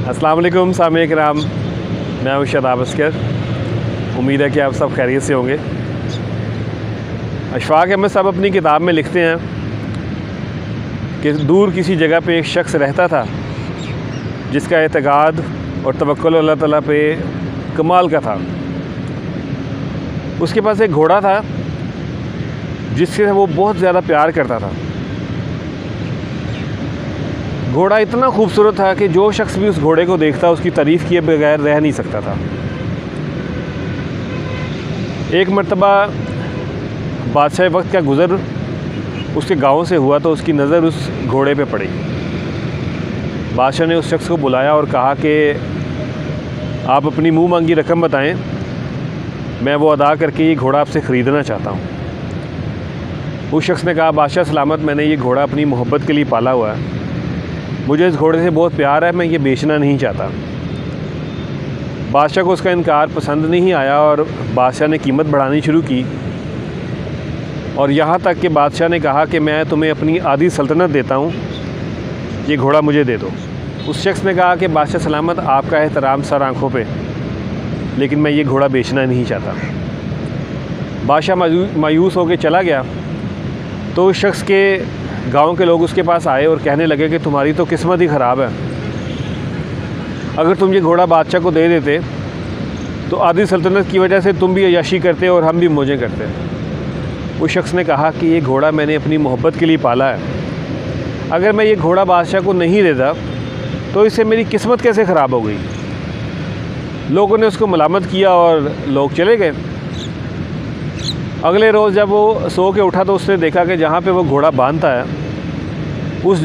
अस्सलाम वालेकुम सामईन किराम, मैं हूं शादाब अस्कर। उम्मीद है कि आप सब खैरियत से होंगे। अशफाक अहमद साहब अपनी किताब में लिखते हैं कि दूर किसी जगह पे एक शख्स रहता था जिसका एतकाद और तवक्कुल अल्लाह ताला पे कमाल का था। उसके पास एक घोड़ा था जिससे वो बहुत ज़्यादा प्यार करता था। घोड़ा इतना खूबसूरत था कि जो शख्स भी उस घोड़े को देखता उसकी तारीफ़ किए बगैर रह नहीं सकता था। एक मर्तबा बादशाह वक्त का गुज़र उसके गांव से हुआ तो उसकी नज़र उस घोड़े पे पड़ी। बादशाह ने उस शख्स को बुलाया और कहा कि आप अपनी मुँह मांगी रकम बताएं, मैं वो अदा करके ये घोड़ा आपसे ख़रीदना चाहता हूँ। उस शख्स ने कहा, बादशाह सलामत, मैंने ये घोड़ा अपनी मोहब्बत के लिए पाला हुआ है, मुझे इस घोड़े से बहुत प्यार है, मैं ये बेचना नहीं चाहता। बादशाह को उसका इनकार पसंद नहीं आया और बादशाह ने कीमत बढ़ानी शुरू की और यहाँ तक कि बादशाह ने कहा कि मैं तुम्हें अपनी आधी सल्तनत देता हूँ, ये घोड़ा मुझे दे दो। उस शख्स ने कहा कि बादशाह सलामत, आपका एहतराम सर आँखों पे, लेकिन मैं ये घोड़ा बेचना नहीं चाहता। बादशाह मायूस होकर चला गया तो उस शख्स के गांव के लोग उसके पास आए और कहने लगे कि तुम्हारी तो किस्मत ही ख़राब है, अगर तुम ये घोड़ा बादशाह को दे देते तो आधी सल्तनत की वजह से तुम भी अय्याशी करते और हम भी मौजें करते। उस शख्स ने कहा कि ये घोड़ा मैंने अपनी मोहब्बत के लिए पाला है, अगर मैं ये घोड़ा बादशाह को नहीं देता तो इससे मेरी किस्मत कैसे ख़राब हो गई। लोगों ने उसको मलामत किया और लोग चले गए। अगले रोज़ जब वो सो के उठा तो उसने देखा कि जहाँ पे वो घोड़ा बांधता है उस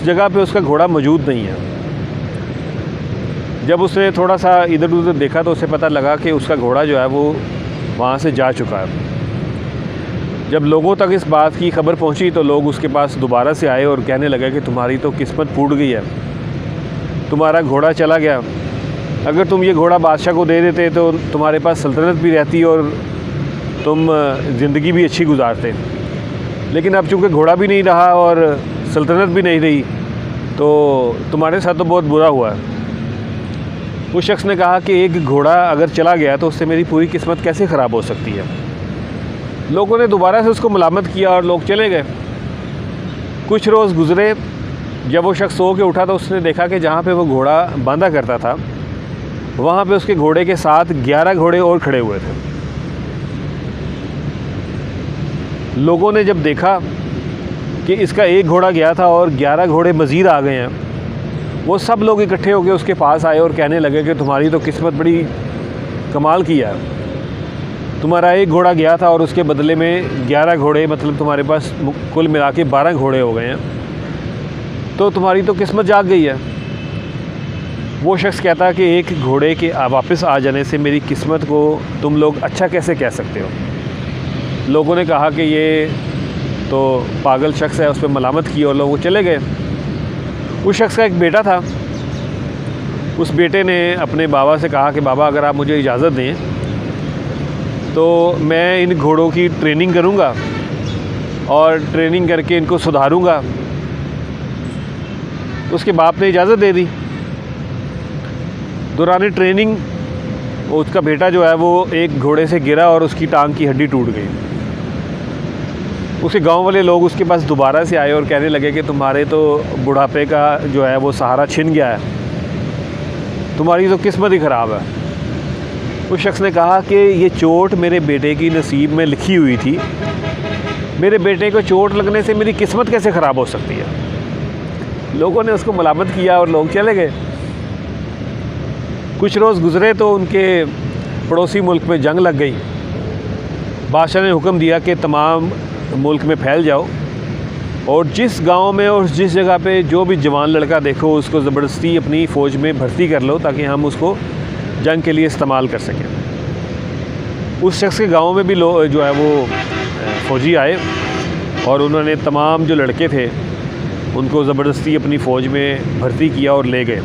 जगह पे उसका घोड़ा मौजूद नहीं है। जब उसने थोड़ा सा इधर उधर देखा तो उसे पता लगा कि उसका घोड़ा जो है वो वहाँ से जा चुका है। जब लोगों तक इस बात की खबर पहुँची तो लोग उसके पास दोबारा से आए और कहने लगे कि तुम्हारी तो किस्मत फूट गई है, तुम्हारा घोड़ा चला गया, अगर तुम ये घोड़ा बादशाह को दे देते तो तुम्हारे पास सल्तनत भी रहती और तुम ज़िंदगी भी अच्छी गुजारते। लेकिन अब चूँकि घोड़ा भी नहीं रहा और सल्तनत भी नहीं रही तो तुम्हारे साथ तो बहुत बुरा हुआ है। उस शख्स ने कहा कि एक घोड़ा अगर चला गया तो उससे मेरी पूरी किस्मत कैसे ख़राब हो सकती है। लोगों ने दोबारा से उसको मलामत किया और लोग चले गए। कुछ रोज़ गुज़रे, जब वो शख्स सो के उठा तो उसने देखा कि जहाँ पे वो घोड़ा बांधा करता था वहाँ पे उसके घोड़े के साथ 11 घोड़े और खड़े हुए थे। लोगों ने जब देखा कि इसका एक घोड़ा गया था और 11 घोड़े मज़ीद आ गए हैं, वो सब लोग इकट्ठे होकर उसके पास आए और कहने लगे कि तुम्हारी तो किस्मत बड़ी कमाल की है, तुम्हारा एक घोड़ा गया था और उसके बदले में 11 घोड़े, मतलब तुम्हारे पास कुल मिला के 12 घोड़े हो गए हैं, तो तुम्हारी तो किस्मत जाग गई है। वो शख्स कहता है कि एक घोड़े के वापस आ जाने से मेरी किस्मत को तुम लोग अच्छा कैसे कह सकते हो। लोगों ने कहा कि ये तो पागल शख्स है, उस पर मलामत की और लोग चले गए। उस शख्स का एक बेटा था, उस बेटे ने अपने बाबा से कहा कि बाबा अगर आप मुझे इजाज़त दें तो मैं इन घोड़ों की ट्रेनिंग करूंगा और ट्रेनिंग करके इनको सुधारूंगा। उसके बाप ने इजाज़त दे दी। दौरान ट्रेनिंग उसका बेटा जो है वो एक घोड़े से गिरा और उसकी टांग की हड्डी टूट गई। उसके गांव वाले लोग उसके पास दोबारा से आए और कहने लगे कि तुम्हारे तो बुढ़ापे का जो है वो सहारा छिन गया है, तुम्हारी तो किस्मत ही ख़राब है। उस शख्स ने कहा कि ये चोट मेरे बेटे की नसीब में लिखी हुई थी, मेरे बेटे को चोट लगने से मेरी किस्मत कैसे ख़राब हो सकती है। लोगों ने उसको मलामत किया और लोग चले गए। कुछ रोज़ गुज़रे तो उनके पड़ोसी मुल्क में जंग लग गई। बादशाह ने हुक्म दिया कि तमाम मुल्क में फैल जाओ और जिस गांव में और जिस जगह पे जो भी जवान लड़का देखो उसको ज़बरदस्ती अपनी फ़ौज में भर्ती कर लो ताकि हम उसको जंग के लिए इस्तेमाल कर सकें। उस शख्स के गांव में भी लोग जो है वो फ़ौजी आए और उन्होंने तमाम जो लड़के थे उनको ज़बरदस्ती अपनी फ़ौज में भर्ती किया और ले गए।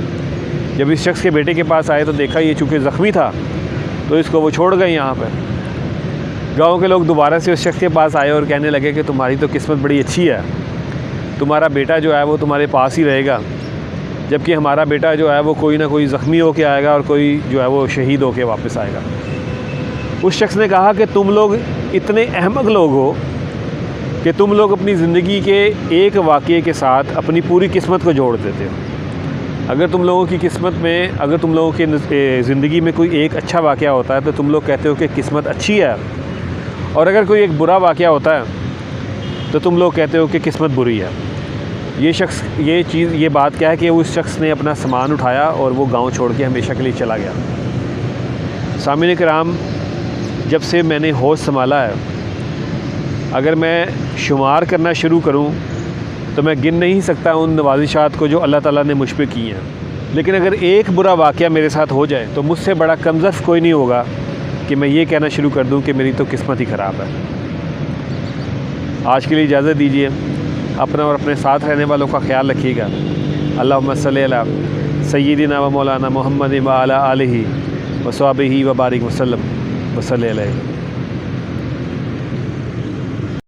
जब इस शख्स के बेटे के पास आए तो देखा ये चूँकि ज़ख्मी था तो इसको वो छोड़ गए यहाँ पर। गांव के लोग दोबारा से उस शख्स के पास आए और कहने लगे कि तुम्हारी तो किस्मत बड़ी अच्छी है, तुम्हारा बेटा जो है वो तुम्हारे पास ही रहेगा जबकि हमारा बेटा जो है वो कोई ना कोई ज़ख्मी होके आएगा और कोई जो है वो शहीद होके वापस आएगा। उस शख्स ने कहा कि तुम लोग इतने अहमक लोग हो कि तुम लोग अपनी ज़िंदगी के एक वाक़ये के साथ अपनी पूरी किस्मत को जोड़ देते हो। अगर तुम लोगों की किस्मत में, अगर तुम लोगों की ज़िंदगी में कोई एक अच्छा वाक़या होता है तो तुम लोग कहते हो कि किस्मत अच्छी है, और अगर कोई एक बुरा वाक़या होता है तो तुम लोग कहते हो कि किस्मत बुरी है। ये बात क्या है कि उस शख्स ने अपना सामान उठाया और वो गांव छोड़ के हमेशा के लिए चला गया। सामीन किराम, जब से मैंने होश संभाला है, अगर मैं शुमार करना शुरू करूं तो मैं गिन नहीं सकता उन नवाज़िशात को जो अल्लाह ताला ने मुझ पे की हैं। लेकिन अगर एक बुरा वाक़या मेरे साथ हो जाए तो मुझसे बड़ा कमज़र्फ़ कोई नहीं होगा कि मैं ये कहना शुरू कर दूं कि मेरी तो किस्मत ही ख़राब है। आज के लिए इजाज़त दीजिए। अपना और अपने साथ रहने वालों का ख्याल रखिएगा। अल्लाहुम्मा सल्ली अला सय्यिदिना व मौलाना मुहम्मद व अला आलिहि व सहबिही व बारिक वसल्लम व सल्ली अलैहि।